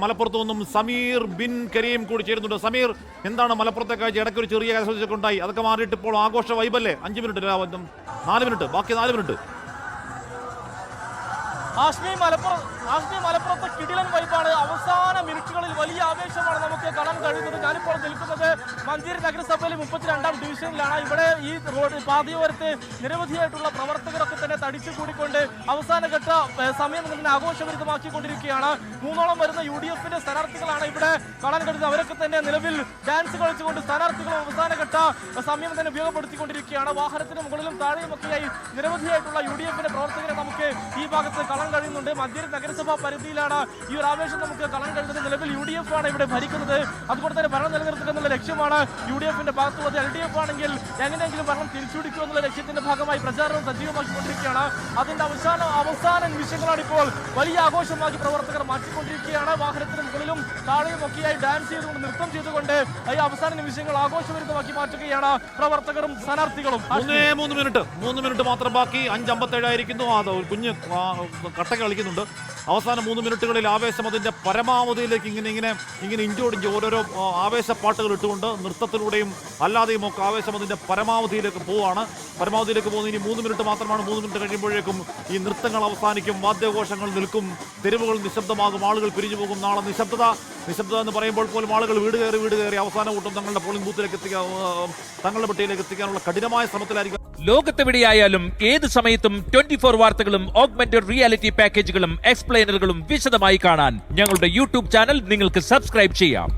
മലപ്പുറത്ത് നിന്നും സമീർ ബിൻ കരീം കൂടി ചേരുന്നുണ്ട്. സമീർ, എന്താണ് മലപ്പുറത്തെ കാഴ്ച? ഇടയ്ക്ക് ഒരു ചെറിയ കാഴ്ച ഉണ്ടായി, അതൊക്കെ മാറിയിട്ട് ഇപ്പോൾ ആഘോഷ വൈബല്ലേ? 5 മിനിറ്റ് 4 മിനിറ്റ് ബാക്കി 4 മിനിറ്റ്. ആശ്മി മലപ്പുറത്ത് കിടിലൻ വൈബാണ്. അവസാന മിനിറ്റുകളിൽ വലിയ ആവേശമാണ് നമുക്ക് കാണാൻ കഴിയുന്നത്. ഞാനിപ്പോൾ നിൽക്കുന്നത് മഞ്ചേരി നഗരസഭയിലെ 32-ാം ഡിവിഷനിലാണ്. ഇവിടെ ഈ റോഡ് പാതയോരത്ത് നിരവധിയായിട്ടുള്ള പ്രവർത്തകരൊക്കെ തന്നെ തടിച്ചു കൂടിക്കൊണ്ട് അവസാനഘട്ട സമയം തന്നെ ആഘോഷഭരിതമാക്കിക്കൊണ്ടിരിക്കുകയാണ്. 3ഓളം വരുന്ന UDF-ന്റെ സ്ഥാനാർത്ഥികളാണ് ഇവിടെ കാണാൻ കഴിയുന്നത്. അവരൊക്കെ തന്നെ നിലവിൽ ഡാൻസ് കളിച്ചുകൊണ്ട് സ്ഥാനാർത്ഥികളും അവസാനഘട്ട സമയം തന്നെ ഉപയോഗപ്പെടുത്തിക്കൊണ്ടിരിക്കുകയാണ്. വാഹനത്തിന് മുകളിലും താഴെയുമൊക്കെയായി നിരവധിയായിട്ടുള്ള UDF-ന്റെ പ്രവർത്തകരെ നമുക്ക് ഈ ഭാഗത്ത് കാണാൻ കഴിയുന്നുണ്ട്. മഞ്ചേരി നഗരസഭാ പരിധിയിലാണ് ഈ ഒരു ആവേശം നമുക്ക് കാണാൻ കഴിയുന്നത്. നിലവിൽ UDF ആണ് ഇവിടെ ഭരിക്കുന്നത്. അതുകൊണ്ട് തന്നെ ഭരണം നിലനിർത്തുക എന്നുള്ള ലക്ഷ്യമാണ് UDF-ന്റെ ഭാഗത്തുള്ളത്. LDF ആണെങ്കിൽ എങ്ങനെയെങ്കിലും ഭരണം തിരിച്ചുപിടിക്കുക എന്നുള്ള ലക്ഷ്യത്തിന്റെ ഭാഗമായി പ്രചാരണം സജീവമാക്കിക്കൊണ്ടിരിക്കുകയാണ്. അതിന്റെ അവസാന നിമിഷങ്ങളാണ് ഇപ്പോൾ വലിയ ആഘോഷമാക്കി പ്രവർത്തകർ മാറ്റിക്കൊണ്ടിരിക്കുകയാണ്. വാഹനത്തിന് മുകളിലും താഴെയും ഒക്കെയായി ഡാൻസ് ചെയ്തുകൊണ്ട് നൃത്തം ചെയ്തുകൊണ്ട് ഈ അവസാന നിമിഷങ്ങൾ ആഘോഷഭരിതമാക്കി മാറ്റുകയാണ് പ്രവർത്തകരും സ്ഥാനാർത്ഥികളും. 3 മിനിറ്റ് മാത്രം ബാക്കി. 5:57 ആയിരിക്കുന്നു. അത് ഒരു കുഞ്ഞ് കട്ട കളിക്കുന്നുണ്ട്. അവസാന 3 മിനിറ്റുകളിൽ ആവേശം അതിന്റെ പരമാവധിയിലേക്ക് ഇങ്ങനെ ഇഞ്ചോടിഞ്ച് ഓരോരോ ആവേശപ്പാട്ടുകൾ ഇട്ടുകൊണ്ട് നൃത്തത്തിലൂടെയും അല്ലാതെയും ഒക്കെ ആവേശം അതിന്റെ പരമാവധിയിലേക്ക് പോവുകയാണ്. പരമാവധിയിലേക്ക് പോകുന്നത് ഇനി 3 മിനിറ്റ് മാത്രമാണ്. 3 മിനിറ്റ് കഴിയുമ്പോഴേക്കും ഈ നൃത്തങ്ങൾ അവസാനിക്കും, വാദ്യഘോഷങ്ങൾ നിൽക്കും, തെരുവുകൾ നിശബ്ദമാകും, ആളുകൾ പിരിഞ്ഞു പോകും. നാളെ നിശബ്ദത എന്ന് പറയുമ്പോൾ പോലും ആളുകൾ വീട് കയറി അവസാന കൂട്ടം തങ്ങളുടെ പോളിംഗ് ബൂത്തിലേക്ക് തങ്ങളുടെ പെട്ടിയിലേക്ക് എത്തിക്കാനുള്ള കഠിനമായ ശ്രമത്തിലായിരിക്കും. ലോകത്തെവിടെയായാലും ഏത് സമയത്തും 24 വാർത്തകളും ഓഗ്മെന്റഡ് റിയാലിറ്റി പാക്കേജുകളും എക്സ്പ്ലെയിനറുകളും വിശദമായി കാണാൻ ഞങ്ങളുടെ YouTube ചാനൽ നിങ്ങൾക്ക് സബ്സ്ക്രൈബ് ചെയ്യാം.